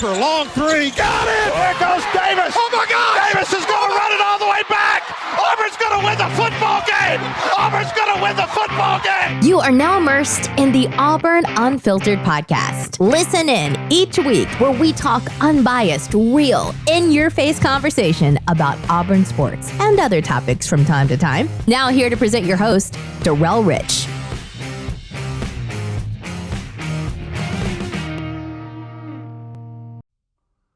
Parker, long three, got it! There goes Davis! Oh my God! Davis is going to run it all the way back! Auburn's going to win the football game! Auburn's going to win the football game! You are now immersed in the Auburn Unfiltered podcast. Listen in each week where we talk unbiased, real, in-your-face conversation about Auburn sports and other topics from time to time. Now here to present your host, Darrell Rich.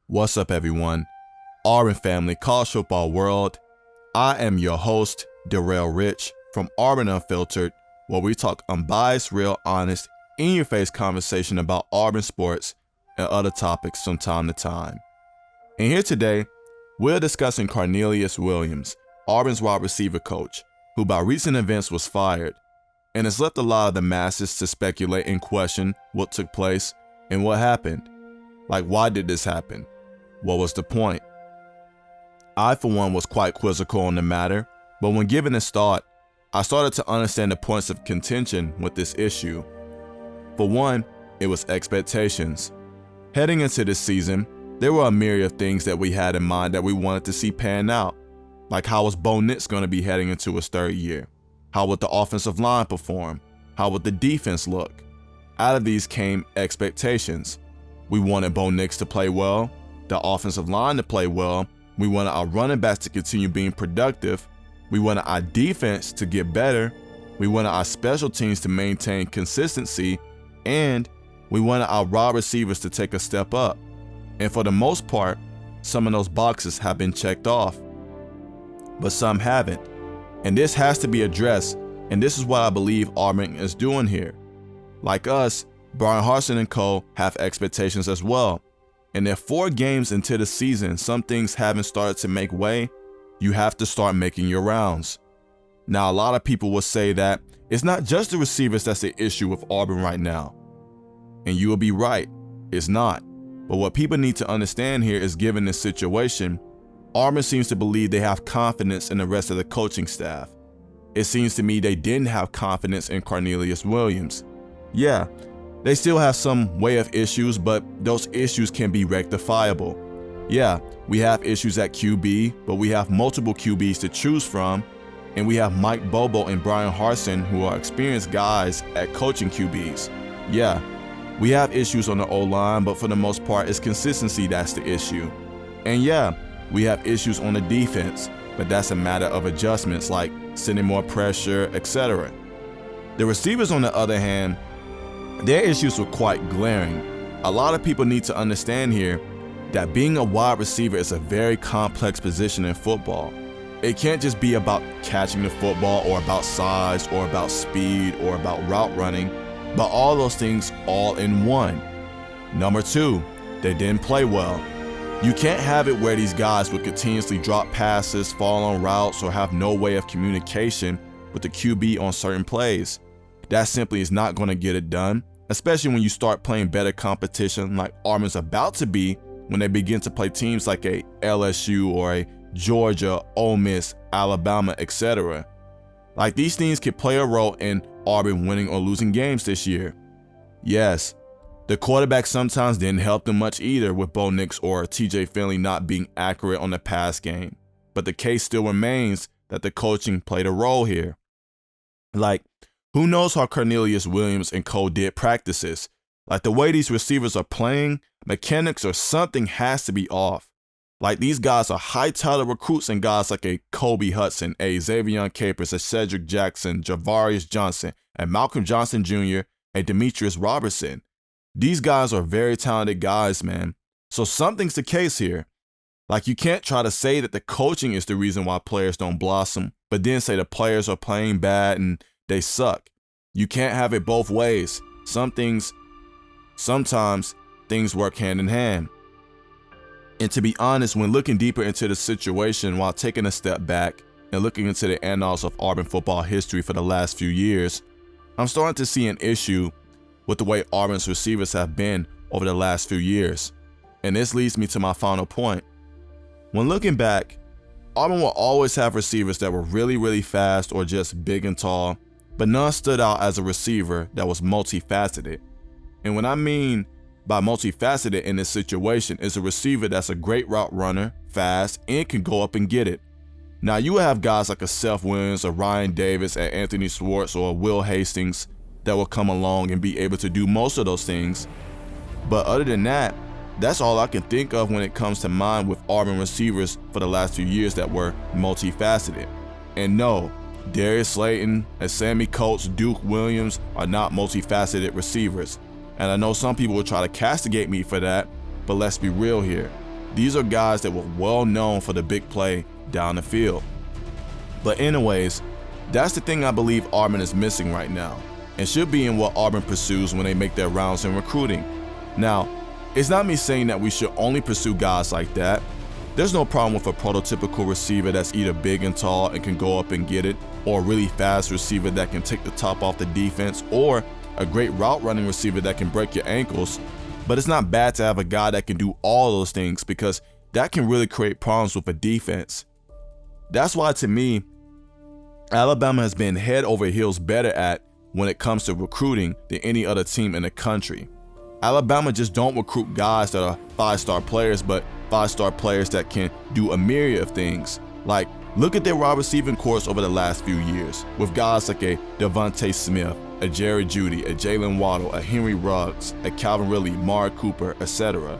What's up, everyone? Auburn family, college football world. I am your host, Darrell Rich from Auburn Unfiltered, where we talk unbiased, real, honest, in-your-face conversation about Auburn sports and other topics from time to time. And here today, we're discussing Cornelius Williams, Auburn's wide receiver coach, who by recent events was fired, and has left a lot of the masses to speculate and question what took place and what happened. Like, why did this happen? What was the point? I, for one, was quite quizzical on the matter, but when given this thought, I started to understand the points of contention with this issue. For one, it was expectations. Heading into this season, there were a myriad of things that we had in mind that we wanted to see pan out. Like, how was Bo Nix going to be heading into his third year? How would the offensive line perform? How would the defense look? Out of these came expectations. We wanted Bo Nix to play well, the offensive line to play well. We wanted our running backs to continue being productive. We wanted our defense to get better. We wanted our special teams to maintain consistency. And we wanted our wide receivers to take a step up. And for the most part, some of those boxes have been checked off, but some haven't. And this has to be addressed. And this is what I believe Auburn is doing here. Like us, Brian Harsin and co. have expectations as well. And if 4 games into the season, some things haven't started to make way, you have to start making your rounds. Now, a lot of people will say that it's not just the receivers that's the issue with Auburn right now. And you will be right, it's not. But what people need to understand here is, given this situation, Auburn seems to believe they have confidence in the rest of the coaching staff. It seems to me they didn't have confidence in Cornelius Williams. Yeah, they still have some way of issues, but those issues can be rectifiable. Yeah, we have issues at QB, but we have multiple QBs to choose from, and we have Mike Bobo and Brian Harsin, who are experienced guys at coaching QBs. Yeah, we have issues on the O-line, but for the most part, it's consistency that's the issue. And yeah, we have issues on the defense, but that's a matter of adjustments like sending more pressure, etc. The receivers, on the other hand, their issues were quite glaring. A lot of people need to understand here that being a wide receiver is a very complex position in football. It can't just be about catching the football or about size or about speed or about route running, but all those things all in one. Number 2, they didn't play well. You can't have it where these guys would continuously drop passes, fall on routes, or have no way of communication with the QB on certain plays. That simply is not going to get it done, especially when you start playing better competition like Auburn's about to be when they begin to play teams like a LSU or a Georgia, Ole Miss, Alabama, etc. Like, these things could play a role in Auburn winning or losing games this year. Yes, the quarterback sometimes didn't help them much either, with Bo Nix or TJ Finley not being accurate on the pass game. But the case still remains that the coaching played a role here. Like, who knows how Cornelius Williams and co. did practices? Like, the way these receivers are playing, mechanics or something has to be off. Like, these guys are high-touted recruits, and guys like a Kobe Hudson, a Xavier Capers, a Cedric Jackson, Javarius Johnson, and Malcolm Johnson Jr., a Demetrius Robertson. These guys are very talented guys, man. So something's the case here. Like, you can't try to say that the coaching is the reason why players don't blossom, but then say the players are playing bad and they suck. You can't have it both ways. Sometimes things work hand in hand. And to be honest, when looking deeper into the situation while taking a step back and looking into the annals of Auburn football history for the last few years, I'm starting to see an issue with the way Auburn's receivers have been over the last few years. And this leads me to my final point. When looking back, Auburn will always have receivers that were really, really fast or just big and tall, but none stood out as a receiver that was multifaceted. And when I mean by multifaceted in this situation is a receiver that's a great route runner, fast, and can go up and get it. Now, you have guys like a Seth Williams, a Ryan Davis, a Anthony Schwartz, or a Will Hastings that will come along and be able to do most of those things. But other than that, that's all I can think of when it comes to mind with Auburn receivers for the last few years that were multifaceted. And no, Darius Slayton, Sammy Coates, Duke Williams are not multifaceted receivers. And I know some people will try to castigate me for that, but let's be real here. These are guys that were well known for the big play down the field. But anyways, that's the thing I believe Auburn is missing right now, and should be in what Auburn pursues when they make their rounds in recruiting. Now, it's not me saying that we should only pursue guys like that. There's no problem with a prototypical receiver that's either big and tall and can go up and get it, or a really fast receiver that can take the top off the defense, or a great route running receiver that can break your ankles. But it's not bad to have a guy that can do all those things, because that can really create problems with a defense. That's why, to me, Alabama has been head over heels better at when it comes to recruiting than any other team in the country. Alabama just don't recruit guys that are 5-star players, but 5-star players that can do a myriad of things. Like, look at their wide receiving course over the last few years, with guys like a Devontae Smith, a Jerry Jeudy, a Jalen Waddle, a Henry Ruggs, a Calvin Ridley, Mari Cooper, etc.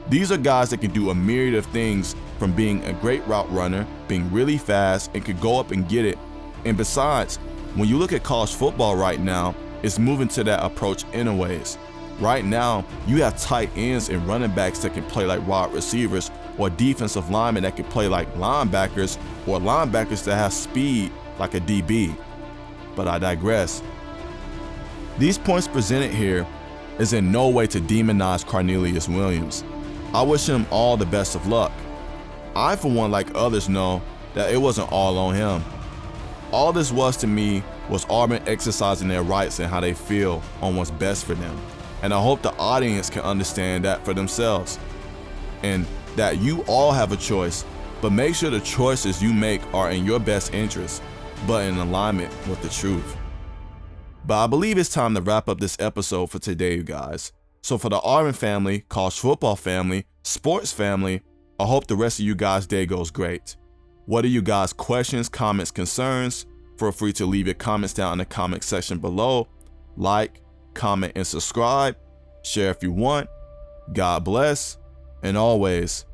These are guys that can do a myriad of things, from being a great route runner, being really fast, and could go up and get it. And besides, when you look at college football right now, it's moving to that approach anyways. Right now, you have tight ends and running backs that can play like wide receivers, or defensive linemen that can play like linebackers, or linebackers that have speed like a DB. But I digress. These points presented here is in no way to demonize Cornelius Williams. I wish him all the best of luck. I, for one, like others, know that it wasn't all on him. All this was to me was Auburn exercising their rights and how they feel on what's best for them. And I hope the audience can understand that for themselves. And that you all have a choice, but make sure the choices you make are in your best interest, but in alignment with the truth. But I believe it's time to wrap up this episode for today, you guys. So for the Auburn family, college football family, sports family, I hope the rest of you guys' day goes great. What are you guys' questions, comments, concerns? Feel free to leave your comments down in the comment section below. Like, comment, and subscribe. Share if you want. God bless. And always,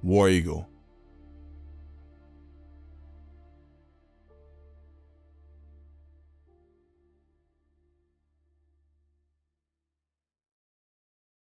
War Eagle.